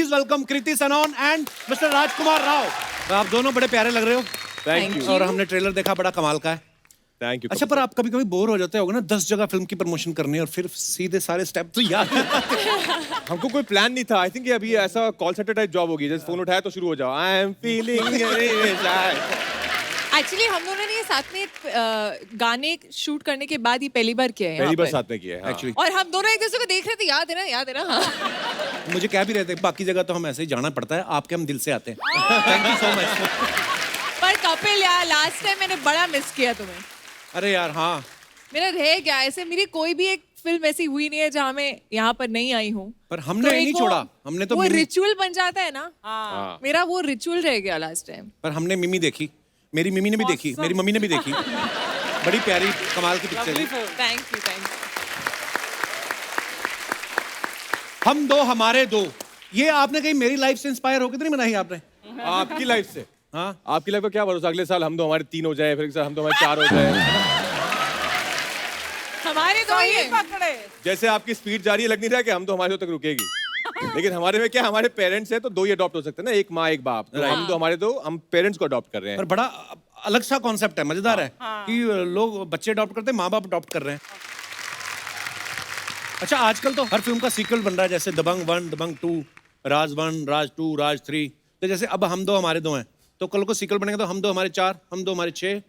Please welcome Kriti Sanon and mister Rajkummar Rao. आप दोनों बड़े प्यारे लग रहे हो। Thank you. और हमने ट्रेलर देखा, बड़ा कमाल का है। Thank you. अच्छा, पर आप कभी कभी बोर हो जाते होगे ना, 10 जगह फिल्म की प्रमोशन करनी है और फिर सीधे सारे स्टेप तो याद हमको कोई प्लान नहीं था। आई थिंक अभी ऐसा कॉल सेंटर टाइप जॉब होगी, जैसे फोन उठाया तो शुरू हो जाओ, आई एम फीलिंग एक्चुअली हम दोनों ने ये साथ में गाने शूट करने के बाद ही पहली बार किया है पहली बार यहाँ साथ में किया है। एक्चुअली। और हम दोनों एक दूसरे को देख रहे थे, याद है ना, याद है ना। हाँ। मुझे क्या भी रहते, बाकी जगह तो हम ऐसे ही जाना पड़ता है, आपके हम दिल से आते हैं। Thank you so much. पर कपिल यार, लास्ट टाइम मैंने बड़ा मिस किया तुम्हें। अरे यार हाँ, मेरा रह गया ऐसे, मेरी कोई भी एक फिल्म ऐसी हुई नहीं है जहाँ मैं यहाँ पर नहीं आई हूँ। पर हमने नहीं छोड़ा, हमने तो वो मिमी, रिचुअल बन जाता है ना। हाँ। मेरा वो रिचुअल रह गया लास्ट टाइम। पर हमने मिमी देखी, मेरी मिमी ने भी देखी, मेरी मम्मी ने भी देखी। बड़ी प्यारी कमाल की पिक्चर है। Thank you. हम दो हमारे दो, ये आपने कहीं मेरी लाइफ से इंस्पायर होकर तो नहीं बनाई आपने? आपकी लाइफ से? हाँ, आपकी लाइफ का क्या भरोसा, अगले साल हम दो हमारे 3 हो जाए, फिर हम दो हमारे 4 हो जाए। हमारे दो ही पकड़े। जैसे आपकी स्पीड जा रही है, लग नहीं रहा कि हम तो हमारे दो तक रुकेगी। लेकिन हमारे में क्या, हमारे पेरेंट्स हैं तो 2 ही अडॉप्ट हो सकते हैं ना, एक माँ एक बाप। तो हम तो हमारे दो, हम पेरेंट्स को अडॉप्ट कर रहे हैं। पर बड़ा अलग सा कॉन्सेप्ट है, मजेदार है कि लोग बच्चे अडॉप्ट करते हैं, माँ बाप अडॉप्ट कर रहे हैं। अच्छा, आजकल तो हर फिल्म का सीक्वल बन रहा है, जैसे दबंग 1, दबंग 2, राज 1, राज 2, राज 3। तो जैसे अब हम दो हमारे दो हैं, तो कल को सीक्वल बनेगा तो हम दो हमारे 4, हम दो हमारे 6।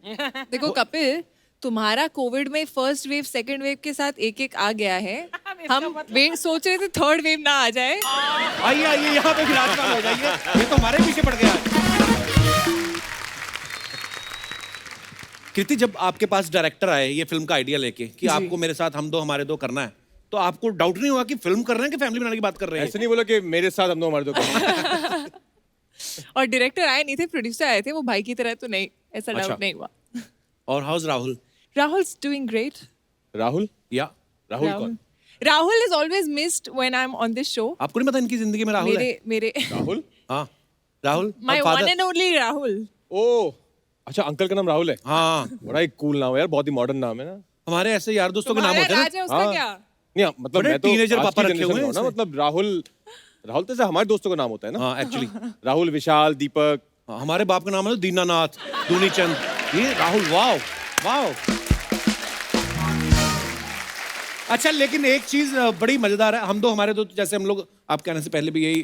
देखो कपिल, तुम्हारा कोविड में फर्स्ट वेव सेकंड वेव के साथ एक एक आ गया है। हम सोच रहे थे थर्ड वेव ना आ जाए। आइए आइए, यहाँ पे विराजमान हो जाइए, ये तो हमारे पीछे पड़ गया है। कृति, जब आपके पास डायरेक्टर आए ये फिल्म का आइडिया लेके कि आपको मेरे साथ हम दो हमारे दो करना है, तो आपको डाउट नहीं हुआ कि फिल्म कर रहे हैं कि फैमिली बनाने की बात कर रहे हैं? ऐसे नहीं बोला कि मेरे साथ हम दो हमारे दो करना। और डायरेक्टर आए नहीं थे, प्रोड्यूसर आए थे, वो भाई की तरह तो नहीं, ऐसा अच्छा। डाउट नहीं हुआ। और house Rahul? Rahul's doing great. Rahul? या राहुल कौन? Rahul is always missed when I'm on this show. आपको नहीं पता इनकी जिंदगी में राहुल है? मेरे राहुल? हाँ, राहुल My और one father। and only Rahul. ओ, अच्छा, अंकल का नाम राहुल है? हाँ, बड़ा ही कूल नाम है यार, बहुत ही मॉडर्न नाम है ना। हमारे ऐसे यार दोस्तों के नाम तुम्हारा होते हैं राज है, ना। उसका हाँ। क्या? नहीं, मतलब बड़े मैं तो teenager आज पापा की रखे हुए generation हैं का हूँ ना, मतलब राहुल तो जैसे हमारे दोस्तों का नाम होता है ना। हाँ, एक्चुअली राहुल, विशाल, दीपक। हमारे बाप का नाम है दीनानाथ, दूनीचंद, ये राहुल। Wow wow. अच्छा, लेकिन एक चीज बड़ी मजेदार है, हम दो हमारे दो, जैसे हम लोग आप कहने से पहले भी यही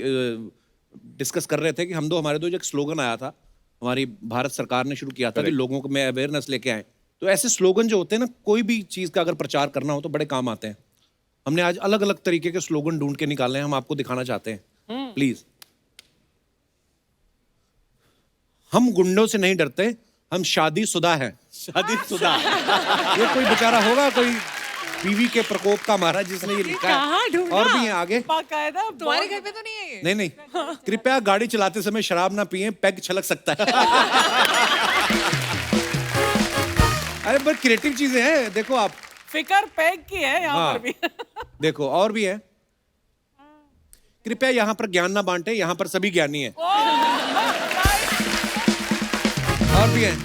डिस्कस कर रहे थे कि हम दो हमारे दो जो एक स्लोगन आया था, हमारी भारत सरकार ने शुरू किया था कि लोगों को में अवेयरनेस लेके आए। तो ऐसे स्लोगन जो होते हैं ना, कोई भी चीज का अगर प्रचार करना हो तो बड़े काम आते हैं। हमने आज अलग अलग तरीके के स्लोगन ढूंढ के निकाले हैं, हम आपको दिखाना चाहते हैं। प्लीज। हम गुंडों से नहीं डरते, हम शादीशुदा हैं। शादीशुदा। ये कोई बेचारा होगा, कोई बीवी के प्रकोप का मारा जिसने ये लिखा कहाँ है। ढूंढा? और भी हैं आगे। बाकायदा तुम्हारे घर पे तो नहीं है ये? नहीं नहीं, कृपया गाड़ी चलाते समय शराब ना पिएं, पैग छलक सकता है। अरे पर क्रिएटिव चीजें हैं, देखो आप। फिकर पैक की है यहाँ हाँ, पर भी। देखो और भी है। कृपया यहाँ पर ज्ञान ना बांटे, यहाँ पर सभी ज्ञानी हैं। और भी है।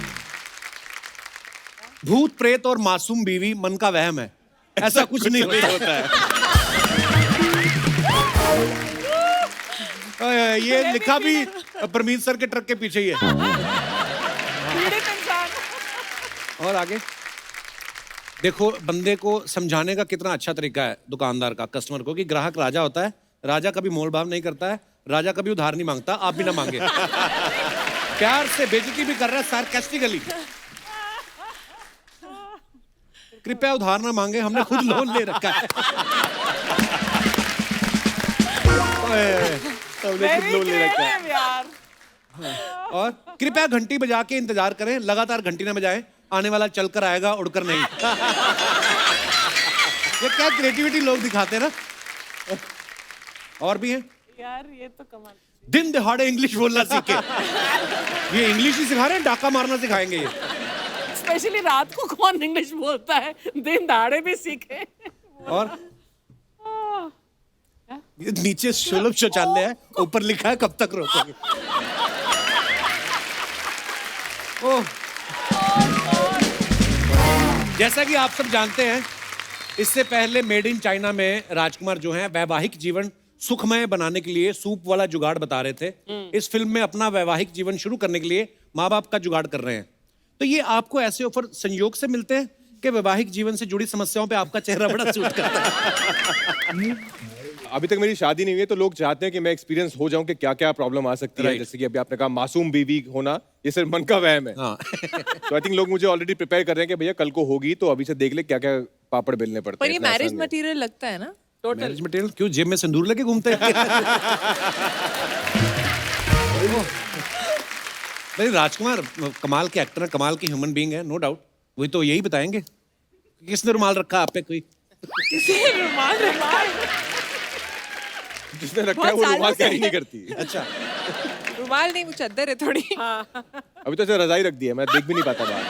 भूत प्रेत और मासूम बीवी मन का वहम है, ऐसा कुछ नहीं होता है। ये लिखा भी परमीत सर के ट्रक के पीछे ही है। पीड़ित इंसान। और आगे देखो, बंदे को समझाने का कितना अच्छा तरीका है दुकानदार का कस्टमर को कि ग्राहक राजा होता है, राजा कभी मोल भाव नहीं करता है, राजा कभी उधार नहीं मांगता, आप भी ना मांगे। प्यार से बेइज्जती भी कर रहा है सार्कास्टिकली। कृपया उधार ना मांगे, हमने खुद लोन ले रखा है। हमने खुद लोन ले रखा है। creative यार। और कृपया घंटी बजा के इंतजार करें, लगातार घंटी ना बजाएं, आने वाला चलकर आएगा उड़कर नहीं। ये क्या क्रिएटिविटी लोग दिखाते हैं ना। और भी हैं। यार ये तो कमाल। दिन दहाड़े इंग्लिश बोलना सीखे। ये इंग्लिश ही सिखा रहे हैं, डाका मारना सिखाएंगे ये। स्पेशली रात को कौन इंग्लिश बोलता है, दिन दहाड़े भी सीखे। और ये नीचे सुलभ शौचालय है, ऊपर लिखा है कब तक रोकोगे। ओह, जैसा कि आप सब जानते हैं, इससे पहले मेड इन चाइना में राजकुमार जो हैं वैवाहिक जीवन सुखमय बनाने के लिए सूप वाला जुगाड़ बता रहे थे, इस फिल्म में अपना वैवाहिक जीवन शुरू करने के लिए माँ बाप का जुगाड़ कर रहे हैं। तो ये आपको ऐसे ऑफर संयोग से मिलते हैं कि वैवाहिक जीवन से जुड़ी समस्याओं पे आपका चेहरा बड़ा सूट करता है? अभी तक मेरी शादी नहीं हुई है, तो लोग चाहते हैं कि मैं एक्सपीरियंस हो जाऊं कि क्या क्या प्रॉब्लम आ सकती है। Right. जैसे कि अभी आपने कहा मासूम बीवी होना, ये सिर्फ मन का वहम है। हाँ। तो आई थिंक लोग मुझे ऑलरेडी प्रिपेयर कर रहे हैं कि भैया कल को होगी, तो अभी से देख ले क्या क्या पापड़ बेलने पड़ते पर हैं। ये इतना मैरिज आसान नहीं है। मटेरियल लगता है ना? मैरिज मटेरियल क्यों जेब में सिंदूर लेके घूमते हैं? नहीं, राजकुमार कमाल के एक्टर है, कमाल के ह्यूमन बीइंग है, नो डाउट। वही तो यही बताएंगे किसने रुमाल रखा आप पे कोई? किसी रुमाल जिसने रखा है वो बहुत रुमाल सालों से। कैरी नहीं करती। अच्छा, रुमाल नहीं, वो चादर है थोड़ी। अभी तो ऐसे रजाई रख दी है, मैं देख भी नहीं पाता बाहर।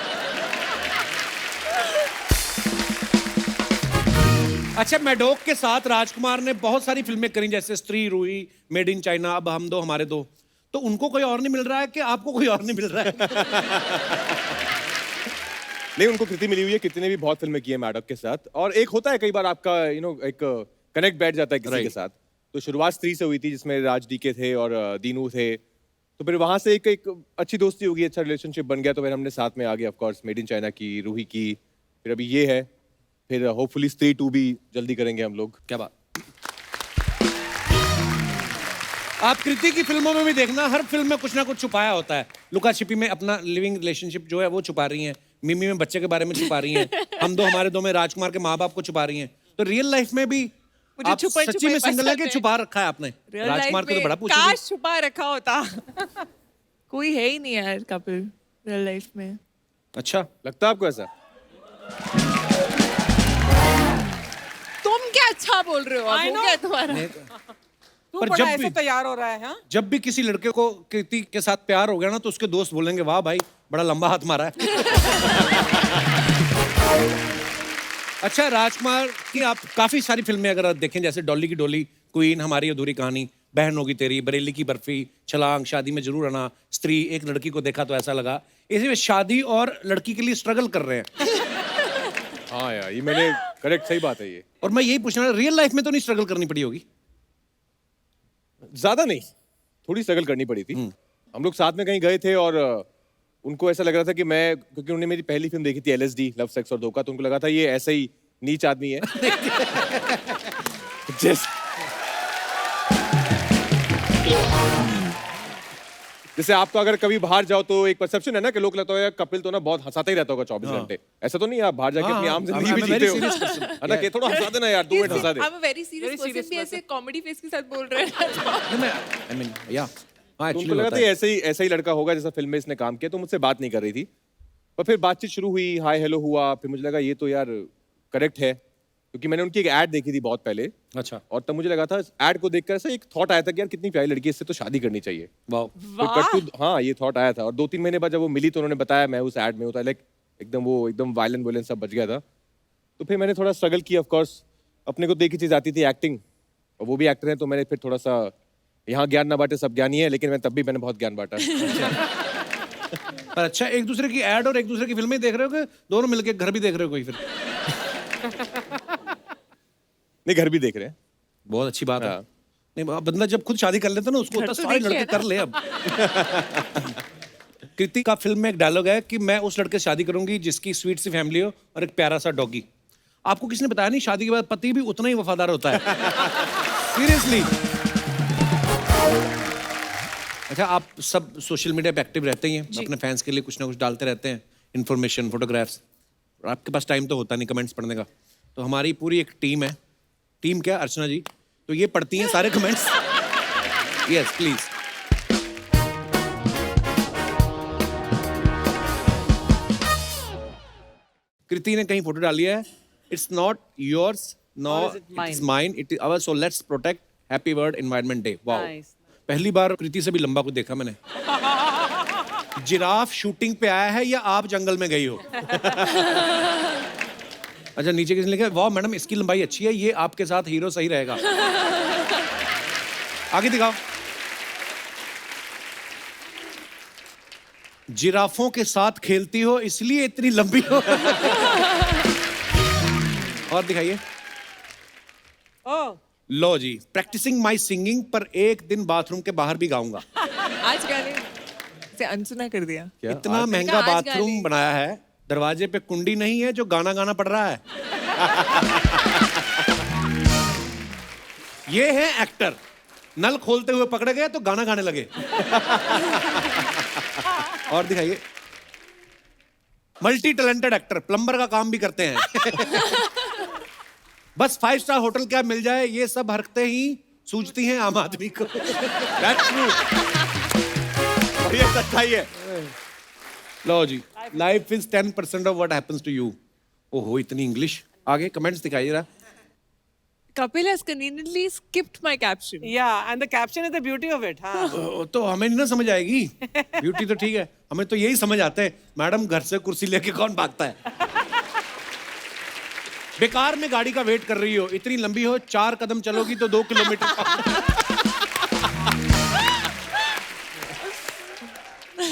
अच्छा, मैडोक के साथ राजकुमार ने बहुत सारी फिल्में करी, जैसे स्त्री, रूही, मेड इन चाइना, अब हम दो हमारे दो। तो उनको कोई और नहीं मिल रहा है कि आपको कोई और नहीं मिल रहा है? नहीं, उनको कृति मिली हुई है, कृति ने भी बहुत फिल्में की है मैडोक के साथ। और एक होता है कई बार आपका एक कनेक्ट बैठ जाता है किसी के साथ। तो शुरुआत स्त्री से हुई थी, जिसमें राज डीके थे और दीनू थे। तो फिर वहां से एक अच्छी दोस्ती होगी, अच्छा रिलेशनशिप बन गया। तो फिर हमने साथ में आगे of course made in China की, रूही की, फिर अभी ये है, फिर होपफुली स्त्री 2 भी जल्दी करेंगे हम लोग। क्या बात। आप कृति की फिल्मों में भी देखना, हर फिल्म में कुछ ना कुछ छुपाया होता है। लुका छिपी में अपना लिविंग रिलेशनशिप जो है वो छुपा रही हैं, मिमी में बच्चे के बारे में छुपा रही हैं, हम दो हमारे दो में राजकुमार के माँ बाप को छुपा रही हैं। तो रियल लाइफ में भी मुझे आप छुपाई सच्ची छुपाई में सिंगल है कि पसंद है। छुपा रखा है आपने? Real राजकुमार life को तो में बड़ा पूछा। काश छुपा रखा होता। कोई है ही नहीं यार कपिल रियल लाइफ में। अच्छा, लगता है आपको ऐसा? तुम क्या अच्छा बोल रहे हो? अब I हो know. गया तुम्हारा? तू पर बड़ा जब ऐसे भी- तैयार हो रहा है, हाँ? जब भी किसी लड़के को कृति के साथ प्यार हो गया ना, तो उसके दोस्त बोलेंगे वाह भाई बड़ा लंबा हाथ मारा है। अच्छा, राजकुमार की आप काफी सारी फिल्में अगर आप देखें, जैसे डॉली की डोली, क्वीन, हमारी अधूरी कहानी, बहन होगी तेरी, बरेली की बर्फी, छलांग, शादी में जरूर आना, स्त्री, एक लड़की को देखा तो ऐसा लगा, इसी में शादी और लड़की के लिए स्ट्रगल कर रहे हैं। हाँ यार, ये मैंने करेक्ट, सही बात है ये। और मैं यही पूछना, रियल लाइफ में तो नहीं स्ट्रगल करनी पड़ी होगी? ज्यादा नहीं, थोड़ी स्ट्रगल करनी पड़ी थी। हम लोग साथ में कहीं गए थे और उनको ऐसा लग रहा था कि मैं, क्योंकि उन्होंने मेरी पहली फिल्म देखी थी LSD, लव सेक्स और धोखा, तो उनको लगा था ये ऐसे ही नीच आदमी है। जैसे आप तो अगर कभी बाहर जाओ तो एक परसेप्शन है ना कि लोग लगता है कपिल तो ना बहुत हंसाता ही रहता होगा 24 घंटे। ऐसा तो नहीं है, आप बाहर जाके अपनी आम जिंदगी भी जीते हो। है ना, कि थोड़ा हंसा देना यार, 2 minute Hansa they. I'm a very serious person भी ऐसे कॉमेडी फेस के साथ बोल रहे हैं। I mean, yeah. हाँ, तो actually उनको लगा होता था है। ऐसा ही लड़का होगा जैसा फिल्म में इसने काम किया, तो मुझसे बात नहीं कर रही थी। पर फिर बातचीत शुरू हुई, हाय हेलो हुआ, फिर मुझे लगा ये तो यार करेक्ट है, क्योंकि मैंने उनकी एक ऐड देखी थी बहुत पहले। अच्छा, और तब मुझे लगा था ऐड को देखकर ऐसा एक थॉट आया था कि यार कितनी प्यारी लड़की है, इससे तो शादी करनी चाहिए। वाह। तो कट टू, हाँ ये थॉट आया था। और 2-3 महीने बाद जब वो मिली तो उन्होंने बताया मैं उस ऐड में होता, लाइक एकदम वायलेंस सब बच गया था। तो फिर मैंने थोड़ा स्ट्रगल किया। ऑफ कोर्स अपने को देखी चीज आती थी एक्टिंग, और वो भी एक्टर है, तो मैंने फिर थोड़ा सा, यहाँ ज्ञान ना बांटे सब ज्ञानी है, लेकिन मैं तब भी मैंने बहुत ज्ञान बांटा। पर अच्छा, एक दूसरे की ऐड और एक दूसरे की फिल्में देख रहे हो कि दोनों मिलके घर भी देख रहे हो कोई? फिर नहीं, घर भी देख रहे हैं। बहुत अच्छी बात है। हाँ। नहीं, बंदा जब खुद शादी कर लेता है ना, उसको होता है तो सारे देखिए लड़के ना। कर ले अब। कृति का फिल्म में एक डायलॉग है कि मैं उस लड़के से शादी करूंगी जिसकी स्वीट सी फैमिली हो और एक प्यारा सा डॉगी। आपको किसने बताया नहीं शादी के बाद पति भी उतना ही वफादार होता है? सीरियसली। अच्छा, आप सब सोशल मीडिया पे एक्टिव रहते ही हैं, अपने फैंस के लिए कुछ ना कुछ डालते रहते हैं, इन्फॉर्मेशन, फोटोग्राफ्स। और आपके पास टाइम तो होता नहीं कमेंट्स पढ़ने का, तो हमारी पूरी एक टीम है। टीम क्या, अर्चना जी, तो ये पढ़ती हैं सारे कमेंट्स। Yes please. कृति ने कहीं फोटो डाली है, it's not yours no Or is it it's mine? Mine, it is our, so let's protect happy world environment day. Wow, Nice. पहली बार कृति से भी लंबा कुछ देखा मैंने। जिराफ शूटिंग पे आया है या आप जंगल में गई हो? अच्छा, नीचे किसने लिखा है, वाह मैडम इसकी लंबाई अच्छी है, ये आपके साथ हीरो सही रहेगा। आगे दिखाओ। जिराफों के साथ खेलती हो इसलिए इतनी लंबी हो। और दिखाइए। Oh, लो जी, प्रैक्टिसिंग माई सिंगिंग, पर एक दिन बाथरूम के बाहर भी गाऊंगा। आज गाने से अनसुना कर दिया। इतना महंगा आज गा बाथरूम ले। बनाया है, दरवाजे पे कुंडी नहीं है जो गाना गाना पड़ रहा है। ये है एक्टर, नल खोलते हुए पकड़े गए तो गाना गाने लगे। और दिखाइए, मल्टी टैलेंटेड एक्टर, प्लम्बर का काम भी करते हैं। बस 5 स्टार होटल क्या मिल जाए, ये सब हरकतें ही सूझती हैं आम आदमी को। That's true. और ये सच्चाई है। लो जी, life is 10% of what happens to you. ओहो, इतनी इंग्लिश। आगे कमेंट्स दिखाइए जरा। Kapil has conveniently skipped my caption. Yeah, and the caption is the beauty of it. हाँ. तो हमें नहीं ना समझ आएगी, ब्यूटी तो ठीक है, हमें तो यही समझ आता है, मैडम घर से कुर्सी लेके कौन भागता है। बेकार में गाड़ी का वेट कर रही हो, इतनी लंबी हो, 4 कदम चलोगी तो 2 किलोमीटर।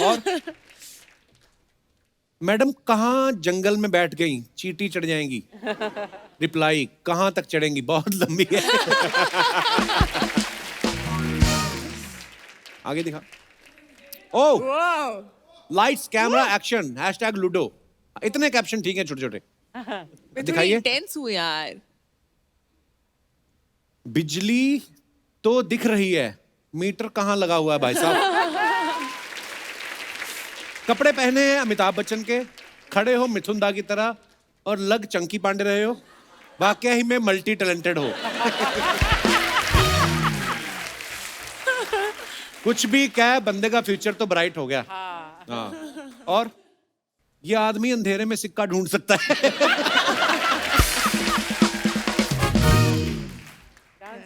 और मैडम कहाँ जंगल में बैठ गई, चींटी चढ़ जाएंगी। रिप्लाई, कहाँ तक चढ़ेंगी, बहुत लंबी है। आगे दिखा। ओह, Wow. Lights camera action #ludo. इतने कैप्शन ठीक है छोटे छोटे। मैं थोड़ी दिखाइए। intense हूँ यार। बिजली तो दिख रही है, मीटर कहाँ लगा हुआ है भाई साहब। कपड़े पहने हैं अमिताभ बच्चन के, खड़े हो मिथुन दा की तरह और लग चंकी पांडे रहे हो, वाकई ही में मल्टी टैलेंटेड हो। कुछ भी कह, बंदे का फ्यूचर तो ब्राइट हो गया। हाँ। और ये आदमी अंधेरे में सिक्का ढूंढ सकता है।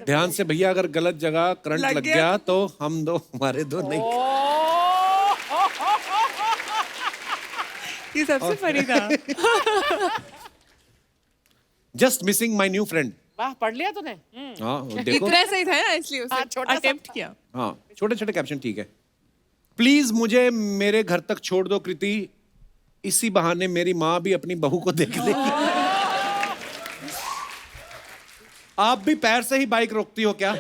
ध्यान से भैया, अगर गलत जगह करंट लग लग गया गया तो हम दो, हमारे दो नहीं। ये सबसे फनी था। Just missing my new friend. वाह, पढ़ लिया तूने? हाँ वो देखो। इतना सही था ना, इसलिए हाँ, उसे छोटा सा अटेम्प्ट था। किया। हाँ, छोटे छोटे कैप्शन ठीक है। प्लीज मुझे मेरे घर तक छोड़ दो कृति, इसी बहाने मेरी माँ भी अपनी बहू को देख लेगी। आप भी पैर से ही बाइक रोकती हो क्या?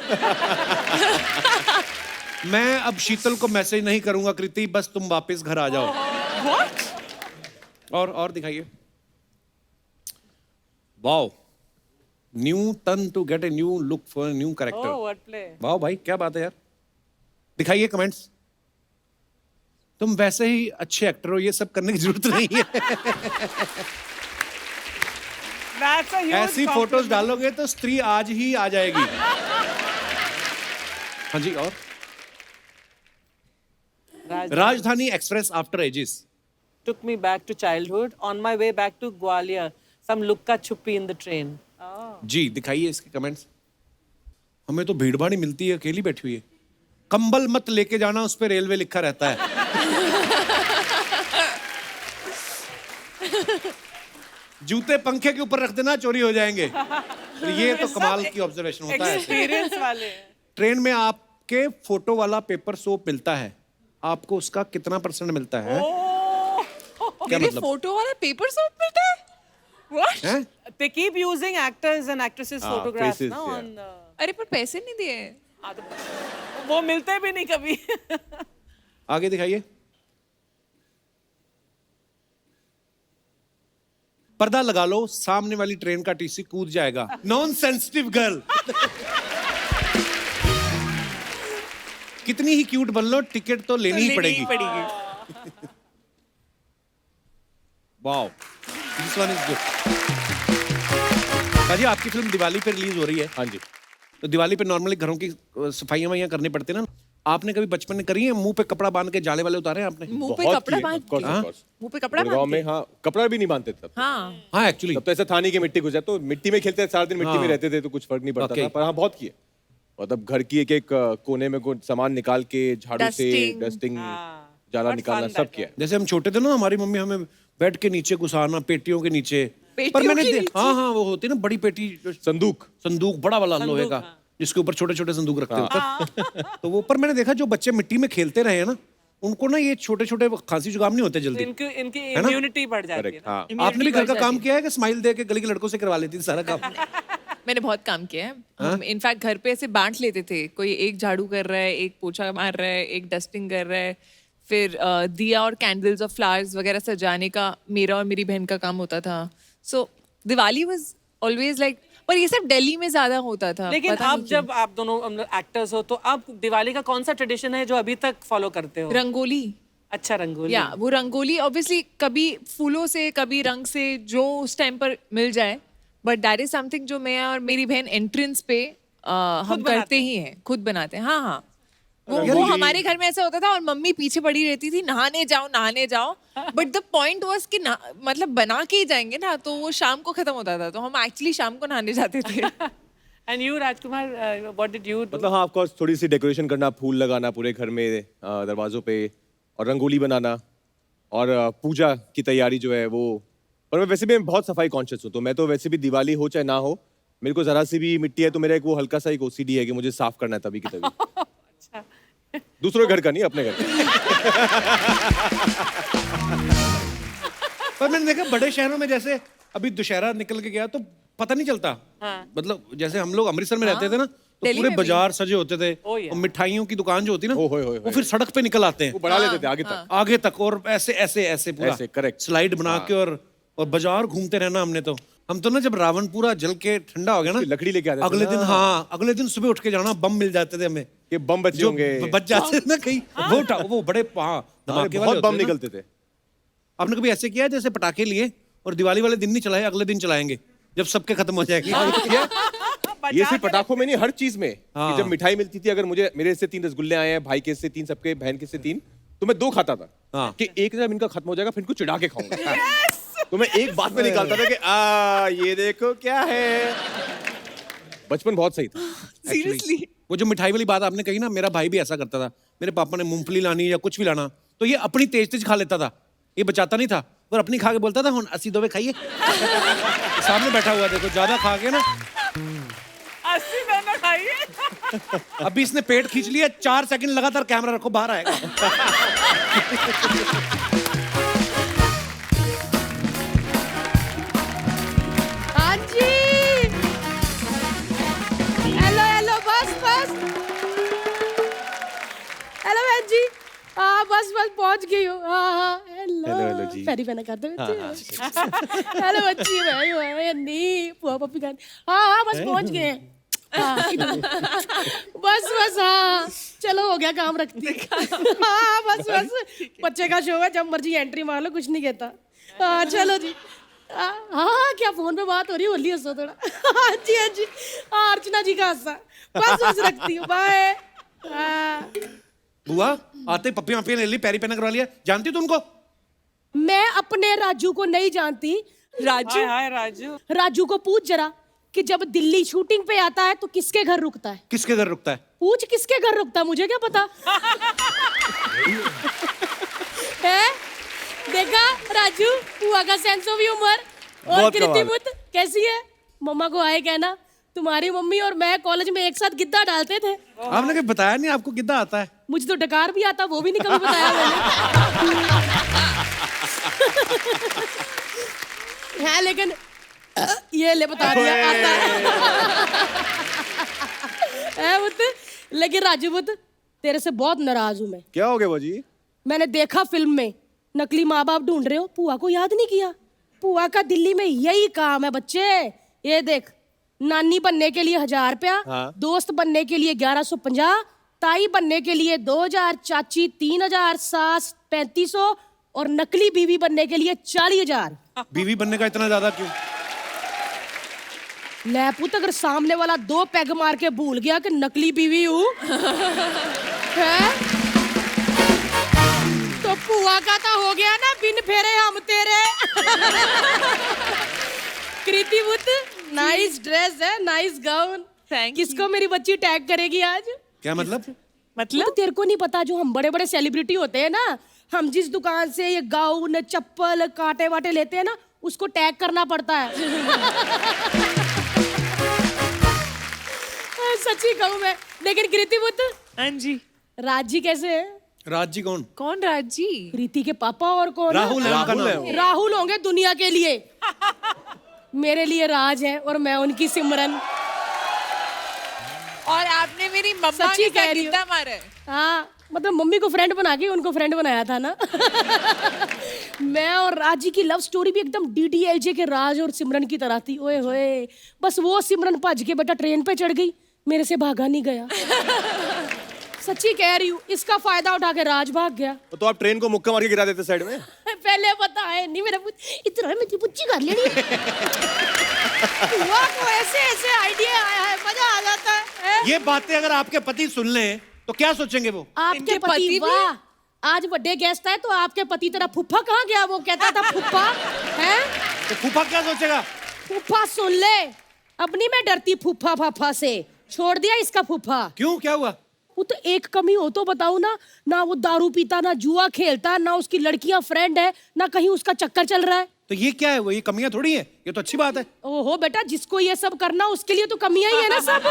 मैं अब शीतल को मैसेज नहीं करूंगा कृति, बस तुम वापस घर आ जाओ। What? और दिखाइए। Wow, new turn to get a new look for new Oh, character. wordplay. वाह भाई, क्या बात है यार। दिखाइए कमेंट्स। तुम वैसे ही अच्छे एक्टर हो, ये सब करने की जरूरत नहीं है। That's a huge ऐसी compliment. फोटोज डालोगे तो स्त्री आज ही आ जाएगी। हाँ जी। और Rajdhani Express after ages. Took me back to childhood. On my way back to Gwalior, some lukka chuppi in the train. जी, दिखाइए इसके कमेंट्स। हमें तो भीड़ भाड़ ही मिलती है, अकेली बैठी हुई है। कंबल मत लेके जाना, उस पे रेलवे लिखा रहता है। जूते पंखे के ऊपर रख देना, चोरी हो जाएंगे। ये तो कमाल की ऑब्जर्वेशन होता है। Experience वाले. ट्रेन में आपके फोटो वाला पेपर सोप मिलता है, आपको उसका कितना % मिलता है? क्या मेरे मतलब फोटो वाला पेपर सोप मिलता है? What? है? They keep using actors and actresses' photographs faces, ना yeah. on. अरे पर पैसे नहीं दिए। हाँ, तो वो मिलते भी नहीं कभी. आगे दिखाइए। पर्दा लगा लो, सामने वाली ट्रेन का टीसी कूद जाएगा। Non sensitive girl. कितनी ही क्यूट बन लो, टिकट तो लेनी ही पड़ेगी। Wow, this one is good. काजी, आपकी फिल्म दिवाली पे रिलीज हो रही है। हाँ जी। तो दिवाली पे नॉर्मली घरों की सफाइयां वफाइयां करनी पड़ती है ना। आपने कभी बचपन में करी है? मुंह पे कपड़ा बांध के जाले वाले उतारे हैं आपने? मुंह पे बहुत कपड़ा किए, बांध of course, के। of course. मुंह पे कपड़ा गुड़गांव बांध में के। हाँ, कपड़ा भी नहीं बांधते थे तब। हाँ। हाँ एक्चुअली। तब तो ऐसा था नहीं कि मिट्टी घुस जाए, तो मिट्टी में खेलते थे सारा दिन, मिट्टी में रहते थे, तो कुछ फर्क नहीं पड़ता था। पर हाँ, बहुत किए। और तब घर की एक एक कोने में कोई सामान निकाल के झाड़ू से Dusting. डस्टिंग, हाँ. जाला What निकालना, fun सब that किया। जैसे हम छोटे थे ना, हमारी मम्मी हमें बेड के नीचे घुसाना, पेटियों के नीचे। पेटियों पर मैंने के नीचे? हाँ हाँ, वो होती है ना बड़ी पेटी, संदूक। संदूक बड़ा वाला लोहे का, जिसके ऊपर छोटे छोटे संदूक रखते हैं ऊपर। तो वो पर मैंने देखा जो बच्चे मिट्टी में खेलते रहे हैं ना, उनको ना ये छोटे छोटे खांसी जुकाम नहीं होते जल्दी। इनकी है ना? इम्यूनिटी बढ़ जाती है करेक्ट, ना. हाँ। आपने भी घर का काम किया है कि स्माइल दे के गली के लड़कों से करवा लेती थी सारा काम? मैंने बहुत काम किया है। हम इनफैक्ट घर पे ऐसे बांट लेते थे, कोई एक झाड़ू कर रहा है, एक पोछा मार रहा है, एक डस्टिंग कर रहा है, फिर दिया और कैंडल्स और फ्लावर्स वगैरह सजाने का मेरा और मेरी बहन का काम होता था। सो दिवाली वाज ऑलवेज लाइक, पर ये सब दिल्ली में ज्यादा होता था। लेकिन पता आप नहीं क्यों। जब आप दोनों एक्टर्स हो तो आप दिवाली का कौन सा ट्रेडिशन है जो अभी तक फॉलो करते हो? रंगोली, अच्छा, रंगोली। या वो रंगोली ऑब्वियसली कभी फूलों से कभी रंग से जो उस टाइम पर मिल जाए, बट दैट इज समथिंग जो मैं और मेरी बहन एंट्रेंस पे हम करते ही हैं, खुद बनाते हैं। हाँ हाँ, वो हमारे घर में ऐसा होता था और मम्मी पीछे पड़ी रहती थी, नहाने जाओ। बट द पॉइंट वाज कि मतलब बना के ही जाएंगे ना, तो वो शाम को खत्म होता था, तो हम एक्चुअली शाम को नहाने जाते थे। And you Rajkumar, what did you do? मतलब हाँ, ऑफ कोर्स थोड़ी सी डेकोरेशन करना, फूल लगाना पूरे घर में, दरवाजों पे, और रंगोली बनाना, और पूजा की तैयारी जो है वो। पर मैं वैसे भी बहुत सफाई कॉन्शियस हूँ, तो मैं तो वैसे भी दिवाली हो चाहे ना हो, मेरे को जरा सी भी मिट्टी है तो मेरा एक वो हल्का सा एक ओसीडी है कि मुझे साफ करना है तभी की तभी। अच्छा। दूसरों घर का नहीं, अपने घर का। पर मैंने देखा बड़े शहरों में, जैसे अभी दुशहरा निकल के गया तो पता नहीं चलता। हाँ। मतलब जैसे हम लोग अमृतसर में रहते थे ना, तो दिल्ली पूरे में भी। बाजार सजे होते थे, Oh, yeah. और मिठाइयों की दुकान जो होती ना, ओ, होए, होए, वो फिर सड़क पे निकल आते वो हैं बढ़ा लेते थे आगे तक। आगे तक, और ऐसे ऐसे ऐसे पूरा ऐसे, correct. स्लाइड बना के, और बाजार घूमते रहना हमने तो। हम तो ना जब रावण पूरा जल के ठंडा हो गया ना, उसकी लकड़ी लेके आते थे अगले ना। दिन, हाँ अगले दिन सुबह उठ के जाना, बम मिल जाते थे हमें, कि बम बचे जो होंगे। बच जाते थे ना कहीं, वो बड़े धमाके वाले बहुत बम होते थे ना। निकलते थे। आपने कभी ऐसे किया है जैसे पटाखे लिए और दिवाली वाले दिन नहीं चलाए, अगले दिन चलाएंगे जब सबके खत्म हो जाएगी? ये सिर्फ पटाखों में नहीं, हर चीज में। कि जब मिठाई मिलती थी, अगर मुझे मेरे से 3 रसगुल्ले आए हैं, भाई के से 3, सबके बहन के से 3, तो मैं 2 खाता था। हाँ। कि एक जब इनका खत्म हो जाएगा फिर इनको चिढ़ा के खाऊंगा। तो मैं एक बात में निकालता था कि ये देखो क्या है। बचपन बहुत सही था। सीरियसली। वो जो मिठाई वाली बात आपने कही ना, मेरा भाई भी ऐसा करता था। मेरे पापा ने मूंगफली लानी या कुछ भी लाना, तो ये अपनी तेज तेज खा लेता था, ये बचाता नहीं था, और अपनी खा के बोलता था, हुन 80 दोवे खाइए। सामने बैठा हुआ देखो, ज्यादा खा के ना 80 दोनों खाइए। अभी इसने पेट खींच लिया, 4 सेकंड लगातार कैमरा रखो, बाहर आएगा। हाँ जी, हेलो बस हेलो बहन जी, हाँ बस पहुंच गई हूँ। हाँ हेलो जी। पैरी पहना करते हेलो बच्ची, मैं नहीं पुआ पप्पी खान। हाँ बस पहुंच गए हैं। हाँ, इधर। बस हाँ, चलो हो गया काम, रखती। हाँ बस बच्चे का शो है, जब मर्जी एंट्री मार लो, कुछ नहीं कहता। हाँ चलो जी। हाँ क्या फोन पे बात हो रही है, होली हंसो थोड़ा। हाँ जी। हाँ अर्चना जी का हंसा। बस रखती हूँ, बाय। बुआ आते पप्पी वप्पी ले ली, पैरी पहना करवा लिया। जानती हो तुमको? मैं अपने राजू को नहीं जानती। राजू, हाय राजू। राजू को पूछ जरा कि जब दिल्ली शूटिंग पे आता है तो किसके घर रुकता है? किसके घर रुकता है? पूछ किसके घर रुकता है, मुझे क्या पता। है देखा राजू, हुआ का सेंस ऑफ ह्यूमर। और बहुत कृति कमाल। बुद्ध कैसी है? मम्मा को आए कहना, तुम्हारी मम्मी और मैं कॉलेज में एक साथ गिद्दा डालते थे। आपने कभी बताया नहीं आपको कितना आता है? मुझे तो डकार भी आता, वो भी नहीं कभी बताया मैंने। है लेकिन ये ले बता दिया आता है बुद्ध। लेकिन राजू बुद्ध, तेरे से बहुत नाराज हूं मैं। क्या हो गया वो जी? मैंने देखा फिल्म में नकली माँ बाप ढूंढ रहे हो, पुआ को याद नहीं किया। पुआ का दिल्ली में यही काम है बच्चे। ये देख, नानी बनने के लिए 1000 रुपया, हाँ। दोस्त बनने के लिए 1150, ताई बनने के लिए 2000, चाची 3000, सास 3500 और नकली बीवी बनने के लिए 40000। बीवी बनने का इतना ज्यादा क्यों? ले पुत, अगर सामने वाला 2 पैग मार के भूल गया कि नकली बीवी हूँ है? तो पुआ का तो हो गया ना, बिन फेरे हम तेरे। कृति बुद्ध, नाइस ड्रेस है, नाइस गाउन। Thank किसको मेरी बच्ची टैग करेगी आज? क्या मतलब? मतलब तेरे को नहीं पता, जो हम बड़े बड़े सेलिब्रिटी होते हैं ना, हम जिस दुकान से ये गाउन चप्पल कांटे वाटे लेते हैं ना, उसको टैग करना पड़ता है। सच्ची कहूँ मैं। लेकिन कृति बुद्ध, हाँ जी। राजी कैसे है? राज जी कौन? कौन राजी? प्रीति के पापा और कौन? राहुल है उनका नाम। राहुल होंगे दुनिया के लिए। मेरे लिए राज है और मैं उनकी सिमरन। मेरी मम्मा सच्ची के कह साथ रही हूँ। कितना मारा है। हाँ मतलब मम्मी को फ्रेंड बना के उनको फ्रेंड बनाया था ना। मैं और राजी की लव स्टोरी भी एकदम DDLJ के राज और सिमरन की तरह थी। ओए होए, बस वो सिमरन भज के बेटा ट्रेन पे चढ़ गई, मेरे से भागा नहीं गया। सच्ची कह रही हूँ, इसका फायदा उठा के राज भाग गया। तो आप ट्रेन को मुक्का मार के गिरा देते साइड में। पहले पता है नहीं मेरा इतना मेरी पुच्ची कर लेनी। हुआ को ऐसे ऐसे आइडिया आया है, मजा आ जाता है। ये बातें अगर आपके पति सुन लें तो क्या सोचेंगे वो? आपके इनके पति पति भी? वाह, आज बर्थडे गेस्ट है तो आपके पति तेरा फुफ्फा कहाँ गया? वो कहता था फुफ्फा है। तो फूफा क्या सोचेगा? फुफ्फा सुन ले, अब नहीं मैं डरती फुफ्फा फाफा से, छोड़ दिया इसका फुफ्फा। क्यों, क्या हुआ? वो तो एक कमी हो तो बताऊं ना वो दारू पीता, ना जुआ खेलता, ना उसकी लड़कियां फ्रेंड है, ना कहीं उसका चक्कर चल रहा है। तो ये क्या है? वो ये कमियां थोड़ी है, ये तो अच्छी बात है। ओहो बेटा, जिसको ये सब करना उसके लिए तो कमियां ही है ना सब।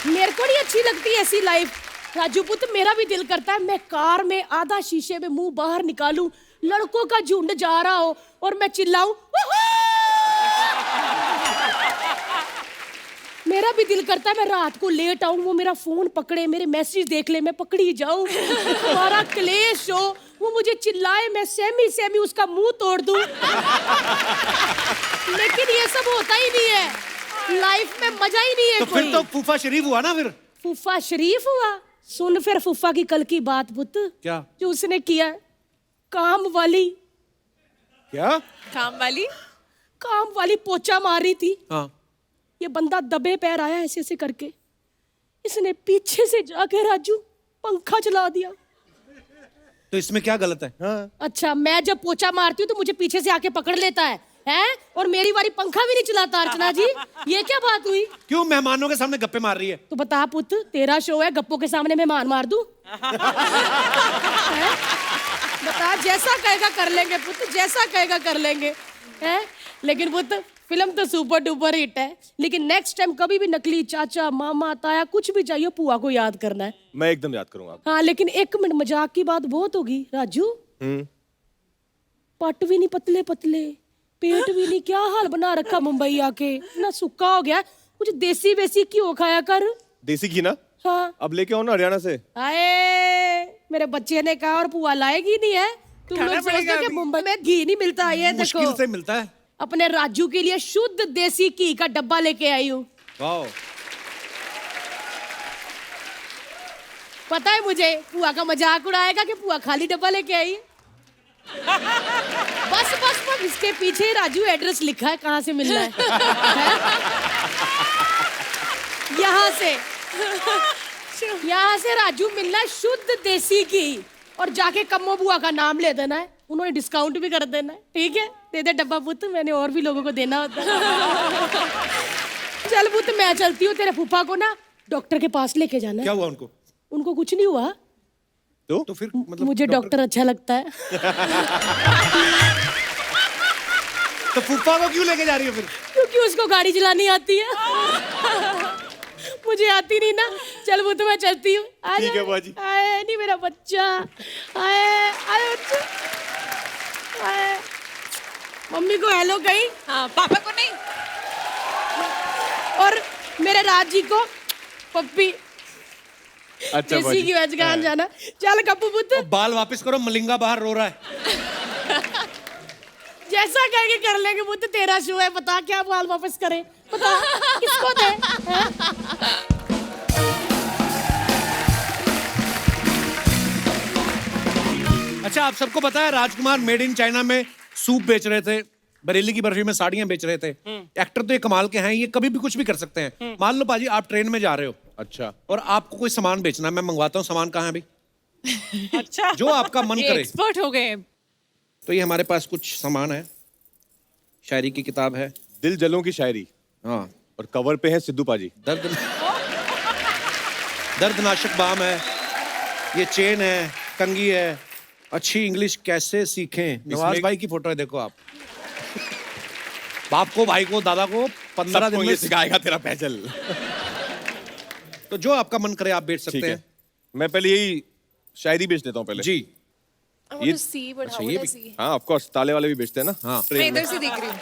मेरे को नहीं अच्छी लगती ऐसी लाइफ। राजू पुत्र, मेरा भी दिल करता है मैं कार में आधा शीशे में मुंह बाहर निकालूं, लड़कों का झुंड जा रहा हो और मैं चिल्लाऊं। मेरा भी दिल करता है मैं रात को लेट आऊं, वो मेरा फोन पकड़े, मेरे मैसेज देख ले, मैं पकड़ी जाऊं, हमारा क्लेश हो, वो मुझे चिल्लाए, मैं सेमी उसका मुंह तोड़ दूं। लेकिन ये सब होता ही नहीं है, लाइफ में मजा ही नहीं है। तो फिर कोई तो फूफा शरीफ हुआ ना फिर? फूफा शरीफ हुआ। सुन फिर फूफा की कल की बात पुत्र, क्या? जो उसने किया है, काम क्या? काम वाली पोछा मार रही थी। हाँ। ये बंदा दबे पैर आया ऐसे ऐसे करके, इसने पीछे से जाके राजू पंखा चला दिया। तो इसमें क्या गलत है? हाँ। अच्छा, मैं जब पोछा मारती हूँ तो मुझे पीछे से आके पकड़ लेता है और मेरी बारी पंखा भी नहीं चलाता। अर्चना जी, ये क्या बात हुई? क्यों मेहमानों के सामने गप्पे मार रही है? तो बता पुत्र, तेरा शो है, गप्पों के सामने मेहमान मार दूं? बता, जैसा कहेगा कर लेंगे पुत्र, जैसा कहेगा कर लेंगे। हैं? लेकिन पुत्र, फिल्म तो सुपर डुपर हिट है, लेकिन नेक्स्ट टाइम कभी भी नकली चाचा मामा ताया कुछ भी चाहिए, पुआ को याद करना है। मैं एकदम याद करूंगा। हाँ लेकिन 1 मिनट, मजाक की बात बहुत होगी राजू। पट भी नहीं पतले पतले, पेट भी नहीं, क्या हाल बना रखा मुंबई आके, ना सुक्का हो गया। कुछ देसी वेसी क्यों खाया कर। देसी घी ना? हाँ अब लेके आओ ना हरियाणा से। आए, मेरे बच्चे ने कहा और पुआ लाएगी नहीं है। तुम लोग सोचते हो कि मुंबई में घी नहीं मिलता? ये मुश्किल देखो, से मिलता है। अपने राजू के लिए शुद्ध देसी घी का डब्बा लेके आई हूँ। वाह। पता है मुझे पुआ का मजाक उड़ाएगा कि पुआ खाली डब्बा लेके आई है। बस इसके पीछे राजू एड्रेस लिखा है, कहाँ से मिलना है। यहाँ से राजू मिलना है शुद्ध देसी घी, और जाके कम्मो बुआ का नाम ले देना है, उन्होंने डिस्काउंट भी कर देना है। ठीक है, दे दे डब्बा पुत्र, मैंने और भी लोगों को देना होता है। चल पुत्र, मैं चलती हूँ, तेरे फूफा को ना डॉक्टर के पास लेके जाना है। क्या हुआ उनको? उनको कुछ नहीं हुआ। तो फिर मतलब मुझे डॉक्टर अच्छा लगता है। तो फूफा को क्यों लेके जा रही है फिर? क्योंकि उसको गाड़ी चलानी आती है। मुझे आती नहीं ना। चल वो तो मैं चलती हूँ। ठीक है बुआ जी। आए नहीं मेरा बच्चा, आए आए बच्चा, आए। मम्मी को हेलो कहीं, हाँ, पापा को नहीं। और मेरे राज जी को पप्पी। अच्छा बुआ देसी जी। की वेजगान जाना। चल कप्पू पुत्र, बाल वापस करो, मलिंगा बाहर रो रहा है। जैसा कहेंगे कर लेंगे पुत्र, तेरा शो है, बता क्या बाल वापस करे, बता किसको दे। हैं? अच्छा, आप सबको पता है राजकुमार मेड इन चाइना में सूप बेच रहे थे, बरेली की बर्फी में साड़ियां बेच रहे थे। एक्टर तो ये कमाल के हैं, ये कभी भी कुछ भी कर सकते हैं। मान लो पाजी आप ट्रेन में जा रहे हो, अच्छा। और आपको कोई सामान बेचना है, मैं मंगवाता हूँ, सामान कहाँ है भाई? अच्छा, जो आपका मन ये करे। एक्सपर्ट हो गए। तो ये हमारे पास कुछ सामान है, शायरी की किताब है। दिल जलों की शायरी, हाँ। और कवर पे है सिद्धू पाजी। दर्दनाशक बाम है, ये चेन है, कंगी है। अच्छी इंग्लिश कैसे सीखें, नवाज भाई की फोटो है, देखो आप। बाप को, भाई को, दादा को 15 दिन में सिखाएगा तेरा फैजल। तो जो आपका मन करे आप बेच सकते ठीक हैं। है, मैं पहले यही शायरी बेच देता हूँ पहले। जी। I want to see, but how ये would I भी- see? हाँ ऑफ कोर्स, ताले वाले भी बेचते हैं ना। हाँ। मैं ट्रेन में। इधर से देख रही हूँ।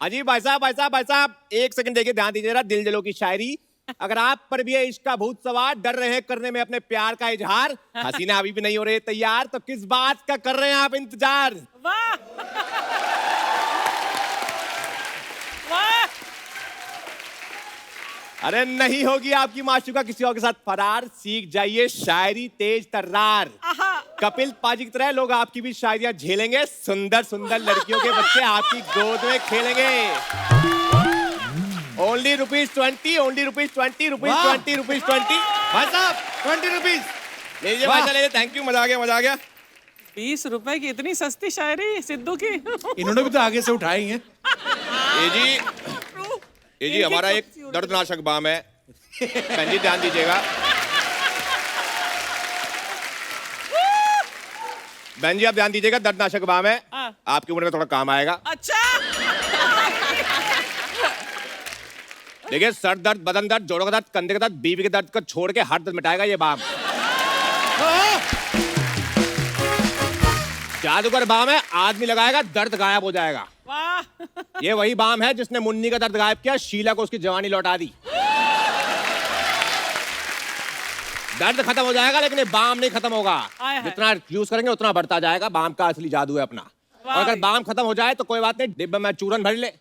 अजी भाई साहब, एक सेकंड देखिए, ध्यान दीजिए जरा, दिल दिलों की शायरी। अगर आप पर भी है इश्क का भूत सवार, डर रहे हैं करने में अपने प्यार का इजहार, हसीना अभी भी नहीं हो रही तैयार, तो किस बात का कर रहे हैं आप इंतजार? वाह वाह। अरे नहीं होगी आपकी माशूका किसी और के साथ फरार, सीख जाइए शायरी तेज तर्रार। कपिल पाजी की तरह लोग आपकी भी शायरियां झेलेंगे, सुंदर सुंदर लड़कियों के बच्चे आपकी गोद में खेलेंगे। Only ₹20, only ₹20, ₹20। भाई साहब 20 रुपीज लीजिए भाई साहब, लीजिए, थैंक यू, मजा आ गया। 20 रुपए की इतनी सस्ती शायरी सिद्धू की। इन्होंने भी तो आगे से उठाई हैं। ये जी हमारा एक दर्दनाशक बाम है, बहन जी ध्यान दीजिएगा। बहन जी आप ध्यान दीजिएगा, दर्दनाशक बाम है, आपकी उम्र में थोड़ा काम आएगा। अच्छा देखिए, सर दर्द, बदन दर्द, जोड़ों का दर्द, कंधे का दर्द, बीवी के दर्द को छोड़ के हर दर्द मिटाएगा ये बाम। जादूगर बाम है, आदमी लगाएगा दर्द गायब हो जाएगा। वाह। ये वही बाम है जिसने मुन्नी का दर्द गायब किया, शीला को उसकी जवानी लौटा दी। दर्द खत्म हो जाएगा लेकिन ये बाम नहीं खत्म होगा। जितना यूज करेंगे उतना बढ़ता जाएगा, बाम का असली जादू है अपना। और अगर बाम खत्म हो जाए तो कोई बात नहीं, डिब्बे में चूरन भर ले,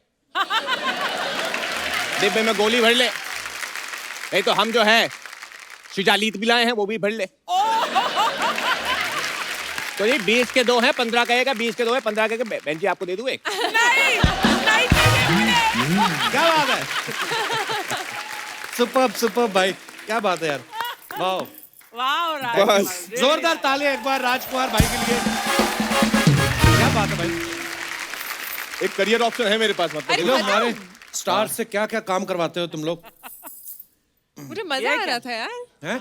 डिब्बे में गोली भर ले, नहीं तो हम जो है शिजालीत भी लाए हैं, वो भी भर ले। तो ये 20 के 2 हैं, 15 का एक है, 20 के 2 है, 15 के बहन जी आपको दे दूं एक? नहीं क्या बात है, सुपर भाई, क्या बात है यार, वाह। वाह, जोरदार ताली एक बार राजकुमार भाई के लिए, क्या बात है भाई। एक करियर ऑप्शन है मेरे पास, मतलब लोग हमारे स्टार से क्या क्या काम करवाते हो तुम लोग, मुझे मजा आ रहा था यार। हैं?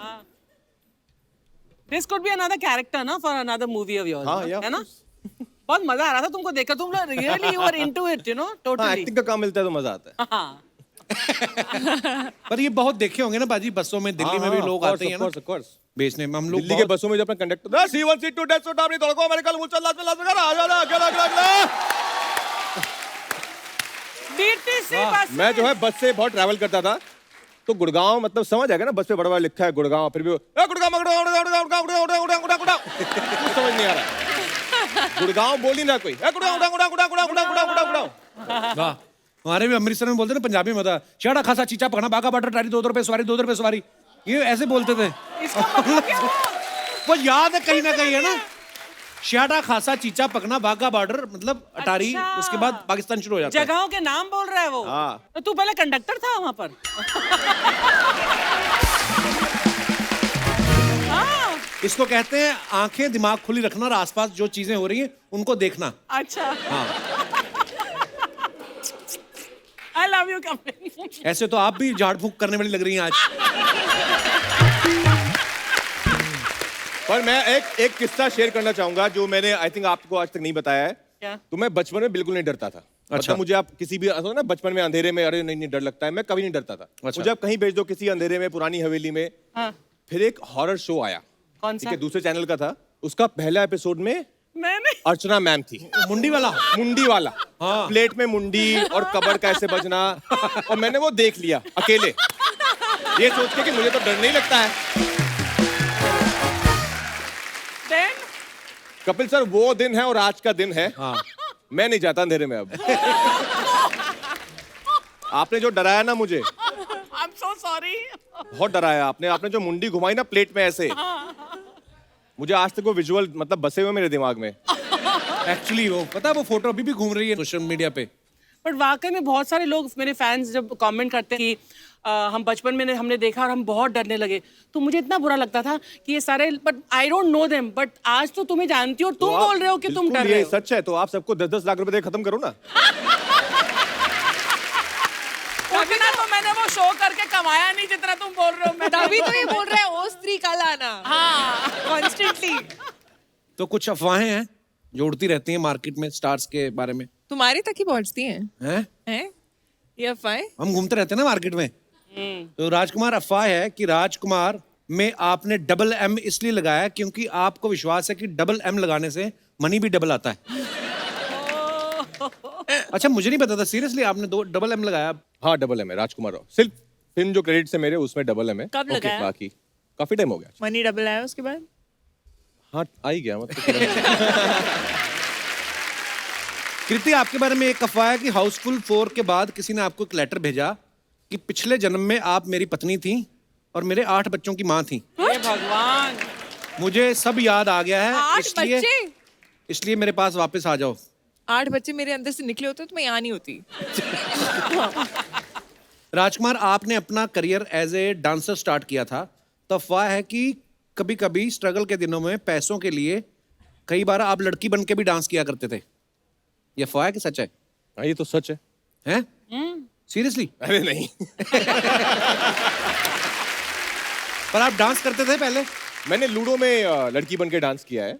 This could be another character ना for another movie of yours, हाँ, है ना? बहुत मजा आ रहा था तुमको देखकर, तुम लोग really you were into it, you know, totally। Acting का काम मिलता है तो मजा आता है। हाँ। पर ये बहुत देखे होंगे ना बाजी, बसों में दिल्ली में भी लोग आते हैं ना बेचने में, हम लोग दिल्ली के बसों में जब अपना कंडक्टर C1 C2 डेढ़ सौ डाबरी तड़को अमेरिकन मुझे लास्ट में अगला DTC बस मैं जो है बस से बहुत ट्रैवल करता था, तो गुड़गांव मतलब समझ आएगा ना, बस पे बड़ा बड़ा लिखा है गुड़गांव, फिर भी गुड़गांव समझ नहीं आ रहा, गुड़गांव बोल ही ना कोई, गुड़गांव। वाह, हमारे भी अमृतसर में बोलते ना पंजाबी में था, शाड़ा खासा चीचा पकना, बागा बटर टारी, 2 रुपए सवारी, 2 रुपए सवारी, ये ऐसे बोलते थे। वो याद है कहीं ना कहीं, है ना, शाड़ा खासा चीचा पकना, बागा बॉर्डर मतलब अटारी, अच्छा। उसके बाद पाकिस्तान शुरू हो जाता है। जगहों के नाम बोल रहा है वो। हाँ। तो तू पहले कंडक्टर था वहां पर। इसको कहते हैं आंखें दिमाग खुली रखना और आसपास जो चीजें हो रही हैं उनको देखना। अच्छा। हाँ। I love you Kapil. ऐसे तो आप भी झाड़ फूंक करने वाली लग रही हैं आज। पर मैं एक किस्सा शेयर करना चाहूंगा जो मैंने आई थिंक आपको आज तक नहीं बताया है। क्या? तो मैं बचपन में बिल्कुल नहीं डरता था। अच्छा। मतलब मुझे आप किसी भी ना बचपन में अंधेरे में, अरे नहीं डर लगता है, मैं कभी नहीं डरता था। अच्छा। मुझे आप कहीं भेज दो किसी अंधेरे में, पुरानी हवेली में। हाँ। फिर एक हॉरर शो आया, कौन ठीक सा? है, दूसरे चैनल का था, उसका पहला एपिसोड में मैंने अर्चना मैम थी, मुंडी वाला। मुंडी वाला, हाँ। प्लेट में मुंडी और कबर कैसे बजना, और मैंने वो देख लिया अकेले, ये सोच के कि मुझे तो डर नहीं लगता है। Then? कपिल सर वो दिन है और आज का दिन है। हाँ। मैं नहीं जाता अंधेरे में अब। आपने जो डराया ना मुझे, I'm so sorry। बहुत डराया आपने जो मुंडी घुमाई ना प्लेट में ऐसे, मुझे आज तक वो विजुअल मतलब बसे हुए मेरे दिमाग में। एक्चुअली वो पता है, वो फोटो अभी भी घूम रही है सोशल मीडिया पे। बट वाकई में बहुत सारे लोग, मेरे फैंस जब कमेंट करते हैं कि हम बचपन में हमने देखा और हम बहुत डरने लगे, तो मुझे इतना बुरा लगता था कि ये सारे, but I don't know them, but आज तो तुम्हें जानती हो और तुम बोल रहे हो कि तुम डर रहे हो। सच है तो आप सबको 10-10 लाख रुपए दे खत्म करो ना। उतना तो मैंने वो शो करके कमाया नहीं जितना तुम बोल रहे हो। मैं तभी तो ये बोल रहा है ओ स्त्री का लाना। हाँ कॉन्स्टेंटली। तो कुछ अफवाहें हैं जो उड़ती रहती हैं मार्केट में स्टार्स के बारे में। तुम्हारे तक ही पहुंचती हैं? हैं? ये अफवाहें? हम घूमते रहते हैं ना मार्केट में। तो राजकुमार, अफवाह है कि राजकुमार में आपने डबल M इसलिए लगाया क्योंकि आपको विश्वास है कि डबल M लगाने से मनी भी डबल आता है। अच्छा मुझे नहीं पता था सीरियसली, आपने दो डबल एम लगाया। हाँ डबल एम है, राजकुमार राव। सिर्फ फिल्म जो क्रेडिट्स है मेरे उसमें डबल एम है। कब Okay, लगाया? बाकी काफी टाइम हो गया। मनी डबल आया उसके बाद? हाँ आ ही गया मतलब। कृति, आपके बारे में एक अफवाह है कि हाउसफुल 4 के बाद किसी ने आपको एक लेटर भेजा कि पिछले जन्म में आप मेरी पत्नी थी और मेरे 8 बच्चों की माँ थी। हे भगवान, मुझे सब याद आ गया है, 8 बच्चे? इसलिए मेरे पास वापस आ जाओ। 8 बच्चे मेरे अंदर से निकले होते तो मैं यहाँ नहीं होती। राजकुमार, आपने अपना career as a dancer start किया था, तो अफवाह है कि कभी कभी स्ट्रगल के दिनों में पैसों के लिए कई बार आप लड़की बन के भी डांस किया करते थे। ये अफवाह है कि सच है? हाँ ये तो सच है। हैं? सीरियसली? अरे नहीं। पर आप डांस करते थे पहले? मैंने लूडो में लड़की बन के डांस किया है।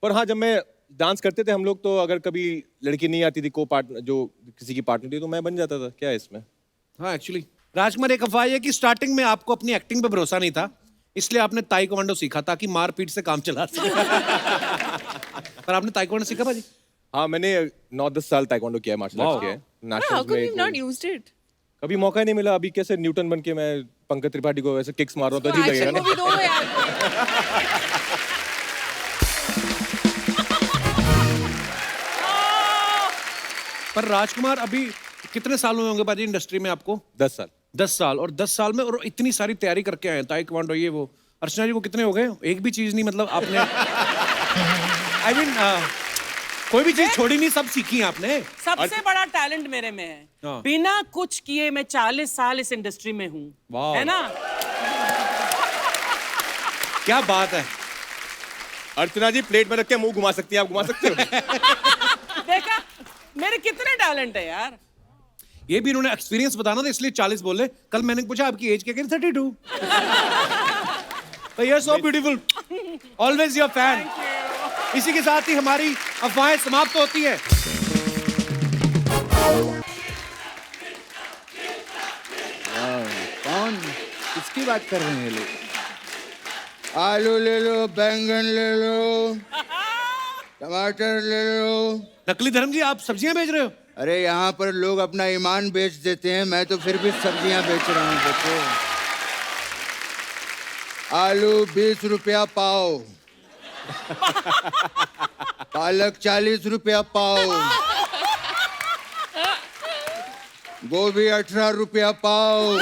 पर हाँ, जब मैं डांस करते थे हम लोग, तो अगर कभी लड़की नहीं आती थी को पार्टनर, जो किसी की पार्टनर थी, तो मैं बन जाता था। क्या है इसमें? हाँ एक्चुअली राजकुमार, एक अफवाह है कि स्टार्टिंग में आपको अपनी एक्टिंग पे भरोसा नहीं था, इसलिए आपने ताइक्वांडो सीखा ताकि मारपीट से काम चला सके। पर आपने ताइक्वांडो सीखा भाजी? हाँ मैंने 9-10 साल ताइक्वांडो किया है, मार्शल आर्ट्स किया है। How नेशनल्स come you've में not used it? कभी मौका ही नहीं मिला। अभी कैसे न्यूटन बन के मैं पंकज त्रिपाठी को वैसे किक्स मार रहा हूँ तो अजीब लगेगा एक्शन ना। मूवी दो यार। पर राजकुमार, अभी कितने साल हुए होंगे बाजी इंडस्ट्री में आपको? 10 साल। 10 साल। और 10 साल में और इतनी सारी तैयारी करके आए हैं, ताइक्वांडो ये वो। अर्चना जी को कितने हो गए? एक भी चीज नहीं मतलब आपने आई मीन कोई भी चीज छोड़ी नहीं, सब सीखी है आपने। सबसे बड़ा टैलेंट मेरे में है। हाँ। बिना कुछ किए मैं 40 साल इस इंडस्ट्री में हूँ, वाह। है ना? क्या बात है। अर्चना जी प्लेट में रख के मुंह घुमा सकती हैं, आप घुमा सकते हो? देखा मेरे कितने टैलेंट है यार। ये भी इन्होंने एक्सपीरियंस बताना था इसलिए 40 बोले। कल मैंने पूछा आपकी एज क्या, कह 32। तो ये so beautiful, always your fan. इसी के साथ ही हमारी अफवाहें समाप्त होती हैं। कौन किसकी बात कर रहे हैं ये लोग? आलू ले लो, बैंगन ले लो, टमाटर ले लो। नकली धर्म जी, आप सब्जियां बेच रहे हो? अरे यहाँ पर लोग अपना ईमान बेच देते हैं, मैं तो फिर भी सब्जियां बेच रहा हूँ। देखो, आलू 20 रुपया पाव, पालक 40 रुपया पाव, गोभी 18 रुपया पाव।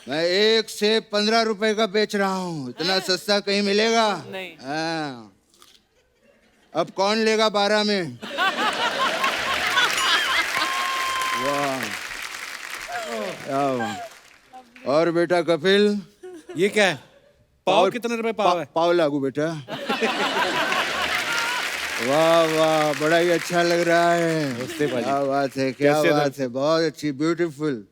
मैं 1 से 15 रुपए का बेच रहा हूँ। इतना सस्ता कहीं मिलेगा? नहीं। हाँ। अब कौन लेगा 12 में? वाह, क्या वाह। और बेटा कपिल, ये क्या है? पाव कितने रुपए पाव है? पाव लागू बेटा। वाह वाह, बड़ा ही अच्छा लग रहा है। क्या बात है, क्या कैसे बात है, बहुत अच्छी, ब्यूटीफुल।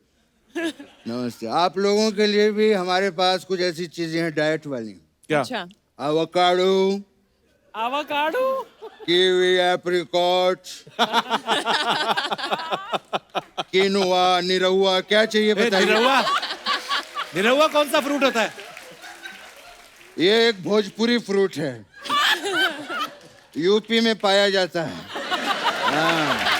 नमस्ते। आप लोगों के लिए भी हमारे पास कुछ ऐसी चीजें हैं डाइट वाली। क्या? अच्छा। Avocado, avocado, kiwi, apricot, किनुआ, Nirahua, क्या चाहिए बताइए? निरहुआ? निरहुआ कौन सा फ्रूट होता है? ये एक भोजपुरी फ्रूट है, यूपी में पाया जाता है। हाँ।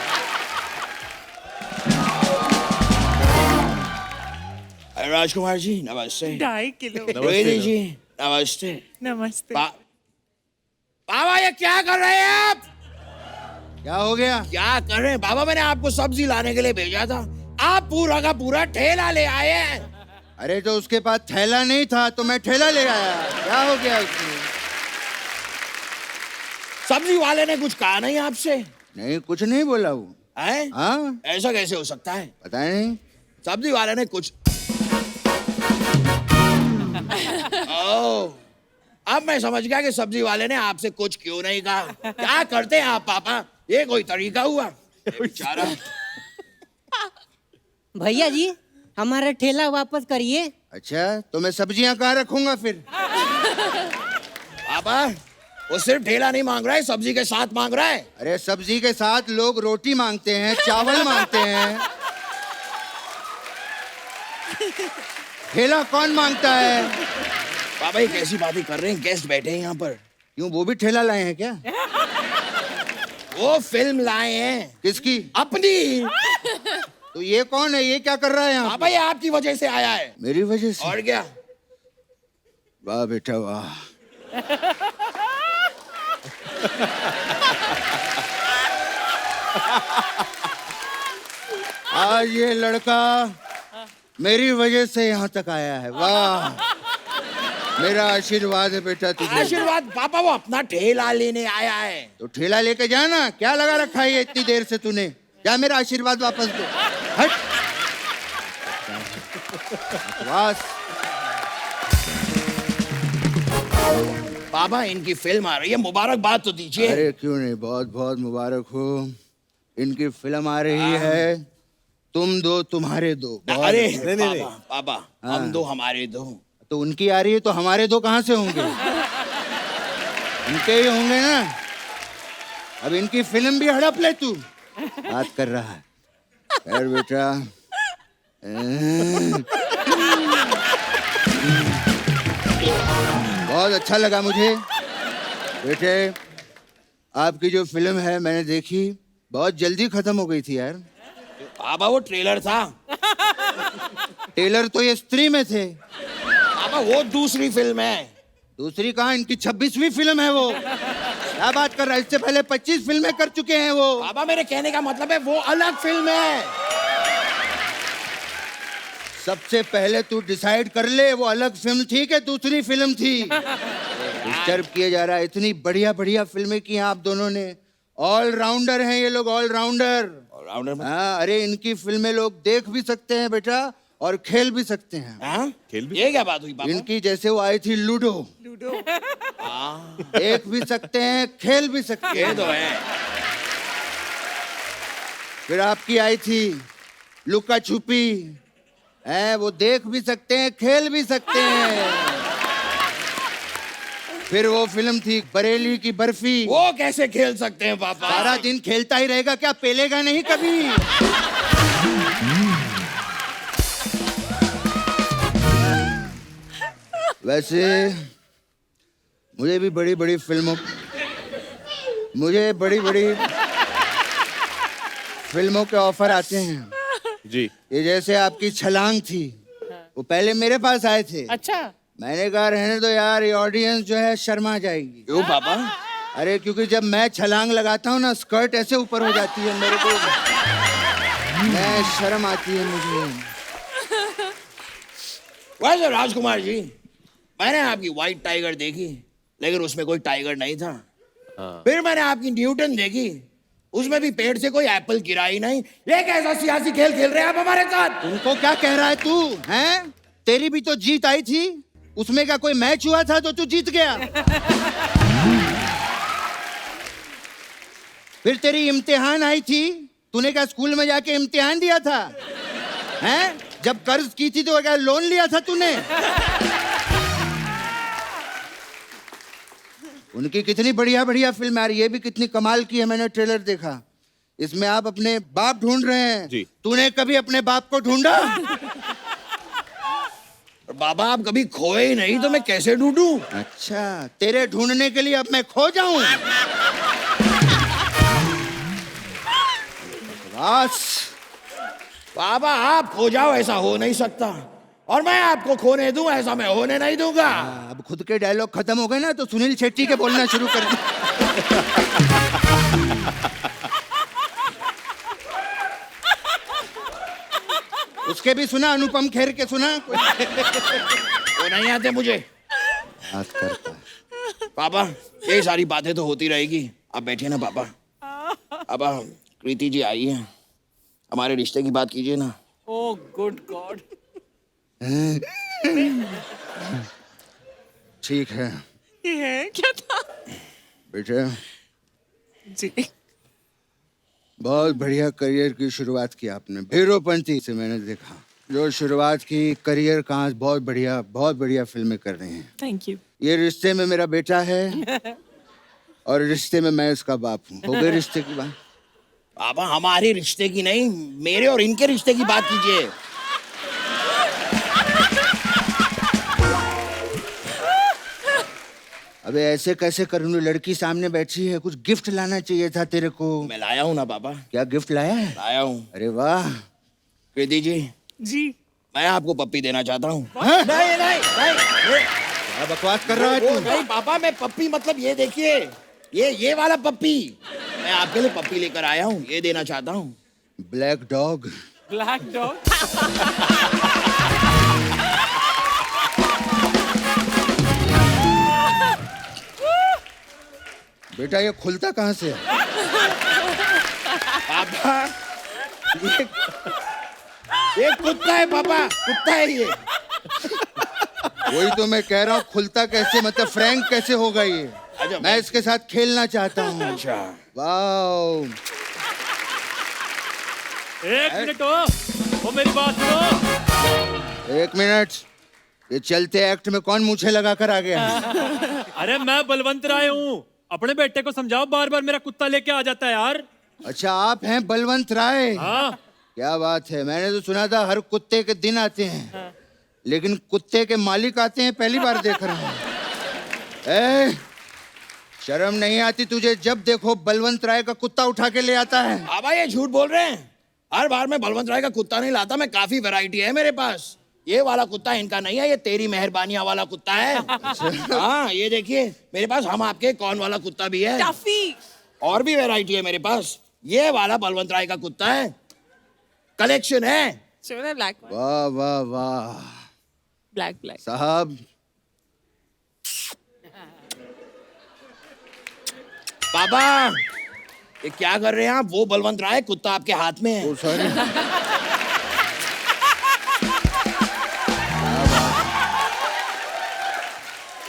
राजकुमार जी नमस्ते। 2.5 किलो। रोहिणी जी नमस्ते। नमस्ते। बाबा ये क्या कर रहे हैं आप? क्या हो गया? क्या कर रहे हैं बाबा? मैंने आपको सब्जी लाने के लिए भेजा था, आप पूरा का पूरा ठेला ले आए हैं। अरे तो उसके पास थैला नहीं था तो मैं ठेला ले आया। क्या हो गया उसमें? सब्जी वाले ने कुछ कहा नहीं आपसे? नहीं, कुछ नहीं बोला वो। हैं? हाँ, ऐसा कैसे हो सकता है? पता नहीं। सब्जी वाले ने कुछ ओह, अब मैं समझ गया कि सब्जी वाले ने आपसे कुछ क्यों नहीं कहा। क्या करते हैं आप पापा? ये कोई तरीका हुआ? बेचारा। भैया जी हमारा ठेला वापस करिए। अच्छा, तो मैं सब्जियां कहाँ रखूंगा फिर? पापा वो सिर्फ ठेला नहीं मांग रहा है, सब्जी के साथ मांग रहा है। अरे सब्जी के साथ लोग रोटी मांगते हैं, चावल मांगते हैं। ठेला कौन मांगता है? पापा ये कैसी बातें कर रहे हैं? गेस्ट बैठे हैं यहाँ पर। क्यों, वो भी ठेला लाए हैं क्या? वो फिल्म लाए हैं किसकी? अपनी। तो ये कौन है? ये क्या कर रहा है यहाँ? पापा ये आपकी वजह से आया है। मेरी वजह से? और क्या? वाह बेटा वाह। आज ये लड़का मेरी वजह से यहाँ तक आया है। वाह, मेरा आशीर्वाद है बेटा तुझे। आशीर्वाद? पापा वो अपना ठेला लेने आया है। तो ठेला लेके जाना, क्या लगा रखा है ये इतनी देर से तूने? जा मेरा आशीर्वाद वापस दो। हट। बस। पापा इनकी फिल्म आ रही है, मुबारकबाद तो दीजिए। अरे क्यों नहीं, बहुत बहुत मुबारक हो। इनकी फिल्म आ रही है, तुम दो तुम्हारे दो। अरे नहीं पापा हम दो हमारे दो। तो उनकी आ रही है तो हमारे दो कहाँ से होंगे? उनके ही होंगे ना। अब इनकी फिल्म भी हड़प ले तू। बात कर रहा है यार बेटा। बहुत अच्छा लगा मुझे बेटे। आपकी जो फिल्म है मैंने देखी, बहुत जल्दी खत्म हो गई थी यार। पापा वो ट्रेलर था। टेलर तो ये स्त्री में थे। पापा वो दूसरी फिल्म है। दूसरी कहाँ? इनकी 26वीं फिल्म है वो। क्या बात कर रहा है? इससे पहले 25 फिल्में कर चुके हैं वो। पापा मेरे कहने का मतलब है वो अलग फिल्म है। सबसे पहले तू डिसाइड कर ले, वो अलग फिल्म थी कि दूसरी फिल्म थी? डिस्टर्ब किया जा रहा है। इतनी बढ़िया बढ़िया फिल्में की हैं आप दोनों ने। ऑलराउंडर हैं ये लोग, ऑलराउंडर। हाँ, अरे इनकी फिल्में लोग देख भी सकते हैं बेटा और खेल भी सकते हैं। हाँ? खेल भी? ये क्या बात हुई पापा? इनकी जैसे वो आई थी लूडो, देख भी सकते हैं खेल भी सकते हैं। ये तो है। फिर आपकी आई थी लुका छुपी, है वो देख भी सकते हैं खेल भी सकते हैं। फिर वो फिल्म थी बरेली की बर्फी। वो कैसे खेल सकते हैं पापा? सारा दिन खेलता ही रहेगा क्या? पेलेगा नहीं कभी? वैसे मुझे भी बड़ी बड़ी फिल्मों के ऑफर आते हैं जी। ये जैसे आपकी छलांग थी, वो पहले मेरे पास आए थे। अच्छा। मैंने कहा रहने दो यार, ये ऑडियंस जो है शर्मा जाएगी। क्यों पापा? अरे क्योंकि जब मैं छलांग लगाता हूँ ना, स्कर्ट ऐसे ऊपर हो जाती है मेरे को, मैं शर्म आती है मुझे। वैसे राजकुमार जी, मैंने आपकी व्हाइट टाइगर देखी, लेकिन उसमें कोई टाइगर नहीं था। फिर मैंने आपकी न्यूटन देखी, उसमें भी पेड़ से कोई एप्पल गिरा ही नहीं। ये कैसा सियासी खेल खेल रहे हैं आप हमारे साथ? तुमको क्या कह रहा है तू? हैं? तेरी भी तो जीत आई थी, उसमें क्या कोई मैच हुआ था तो तू जीत गया? फिर तेरी इम्तिहान आई थी, तूने क्या स्कूल में जाके इम्तिहान दिया था? हैं? जब कर्ज की थी तो क्या लोन लिया था तूने? उनकी कितनी बढ़िया बढ़िया फिल्म आ रही है, ये भी कितनी कमाल की है। मैंने ट्रेलर देखा, इसमें आप अपने बाप ढूंढ रहे हैं। जी। तूने कभी अपने बाप को ढूंढा? बाबा आप कभी खोए ही नहीं तो मैं कैसे ढूंढूं? अच्छा, तेरे ढूंढने के लिए अब मैं खो जाऊं? बस बाबा आप खो जाओ ऐसा हो नहीं सकता, और मैं आपको खोने दूं ऐसा मैं होने नहीं दूंगा। अब खुद के डायलॉग खत्म हो गए ना, तो सुनील शेट्टी के बोलना शुरू कर दे। उसके भी सुना, अनुपम खेर के सुना? वो नहीं आते मुझे। बात करता है। पापा ये सारी बातें तो होती रहेगी, आप बैठिए ना पापा। पापा कृति जी आई है, हमारे रिश्ते की बात कीजिए ना। Oh good God. ठीक है ये क्या था? बेटे, जी। बहुत बढ़िया करियर की शुरुआत की आपने। हीरोपंती से मैंने देखा जो शुरुआत की करियर का, आज बहुत बढ़िया फिल्में कर रहे हैं। Thank you. ये रिश्ते में मेरा बेटा है और रिश्ते में मैं इसका बाप हूँ। हो गए रिश्ते की बात? पापा हमारे रिश्ते की नहीं, मेरे और इनके रिश्ते की बात कीजिए। अबे ऐसे कैसे करूँ, लड़की सामने बैठी है, कुछ गिफ्ट लाना चाहिए था तेरे को। मैं लाया हूँ ना पापा, क्या गिफ्ट लाया है? लाया हूँ। अरे वाह। कृति जी, जी मैं आपको पप्पी देना चाहता हूँ। हाँ? नहीं नहीं नहीं क्या बकवास कर रहा है वो तू? नहीं पापा, मैं पप्पी मतलब ये देखिए, ये वाला पप्पी, मैं आपके लिए पप्पी लेकर आया हूँ, ये देना चाहता हूँ। Black dog. Black dog. बेटा ये खुलता कहाँ से है? पापा ये कुत्ता है पापा, कुत्ता है ये। वही तो मैं कह रहा हूँ, खुलता कैसे, मतलब फ्रैंक कैसे होगा ये? अच्छा, मैं इसके साथ खेलना चाहता हूँ। अच्छा वाओ। एक मिनट हो मेरी बात सुनो। एक मिनट, ये चलते एक्ट में कौन मूछे लगा कर आ गया? अरे मैं बलवंत राय हूँ, अपने बेटे को समझाओ, बार बार मेरा कुत्ता लेके आ जाता है यार। अच्छा आप हैं बलवंत राय? हाँ क्या बात है, मैंने तो सुना था हर कुत्ते के दिन आते हैं, लेकिन कुत्ते के मालिक आते हैं पहली बार देख रहा हूँ। ए, शर्म नहीं आती तुझे? जब देखो बलवंत राय का कुत्ता उठा के ले आता है। पापा ये झूठ बोल रहे हैं, हर बार मैं बलवंत राय का कुत्ता नहीं लाता, मैं काफी वैरायटी है मेरे पास। ये वाला कुत्ता इनका नहीं है, ये तेरी मेहरबानियां वाला कुत्ता है। हाँ ये देखिए मेरे पास हम आपके कौन वाला कुत्ता भी है, टफी। और भी वैरायटी है मेरे पास। ये वाला बलवंत राय का कुत्ता है, कलेक्शन है। ब्लैक वाह वाह वाह ब्लैक ब्लैक। साहब। पापा ये क्या कर रहे हैं आप? वो बलवंत राय, कुत्ता आपके हाथ में है। ओ सॉरी।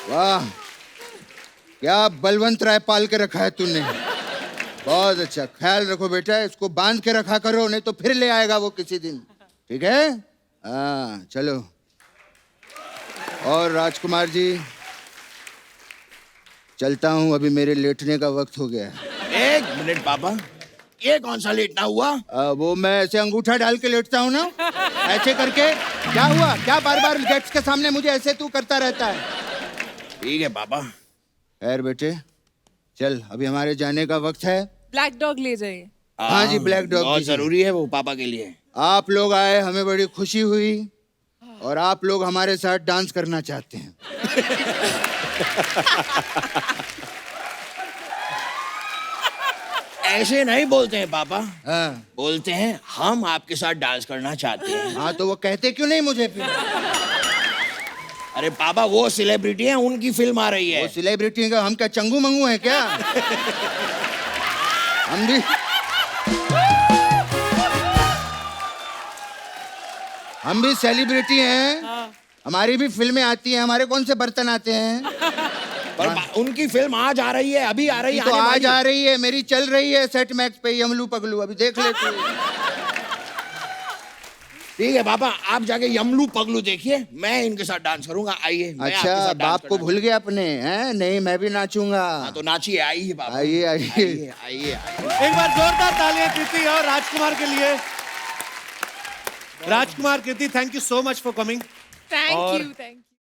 वाह, क्या बलवंत राय पाल के रखा है तूने। बहुत अच्छा, ख्याल रखो बेटा, इसको बांध के रखा करो, नहीं तो फिर ले आएगा वो किसी दिन। ठीक है? हाँ चलो। और राजकुमार जी चलता हूँ, अभी मेरे लेटने का वक्त हो गया है। एक मिनट पापा, ये कौन सा लेटना हुआ? वो मैं ऐसे अंगूठा डाल के लेटता हूँ ना, ऐसे करके। क्या हुआ? क्या बार बार गेट्स के सामने मुझे ऐसे तू करता रहता है? ठीक है पापा। खैर बेटे चल, अभी हमारे जाने का वक्त है। ब्लैक डॉग ले जाइए। हाँ जी, ब्लैक डॉग बहुत दीजिए। जरूरी है वो पापा के लिए। आप लोग आए, हमें बड़ी खुशी हुई, और आप लोग हमारे साथ डांस करना चाहते हैं। ऐसे नहीं बोलते हैं पापा, हाँ बोलते हैं हम आपके साथ डांस करना चाहते हैं। हाँ, तो वो कहते क्यों नहीं मुझे फिर? अरे पापा वो सेलिब्रिटी हैं, उनकी फिल्म आ रही वो है। सेलिब्रिटी का हम क्या चंगू मंगू हैं क्या? हम भी सेलिब्रिटी हैं, हमारी भी फिल्में आती हैं, हमारे कौन से बर्तन आते हैं? पर उनकी फिल्म आज आ रही है, अभी आ रही है। तो आने आज वाली आ रही है, मेरी चल रही है सेट मैक्स पे यमलू पगलू, अभी देख लेते हैं। ठीक है पापा, आप जाके यमलू पगलू देखिए, मैं इनके साथ डांस करूंगा। आइए मैं आपके अच्छा, साथ डांस बाप को करना भूल गया अपने हैं? नहीं, मैं भी नाचूंगा। हाँ, तो नाचिए, आइए पापा। आइए आइए। आइए आइए। एक बार जोरदार तालियां कृति और राजकुमार के लिए। Rajkummar, Kriti, thank you so much for coming. Thank you.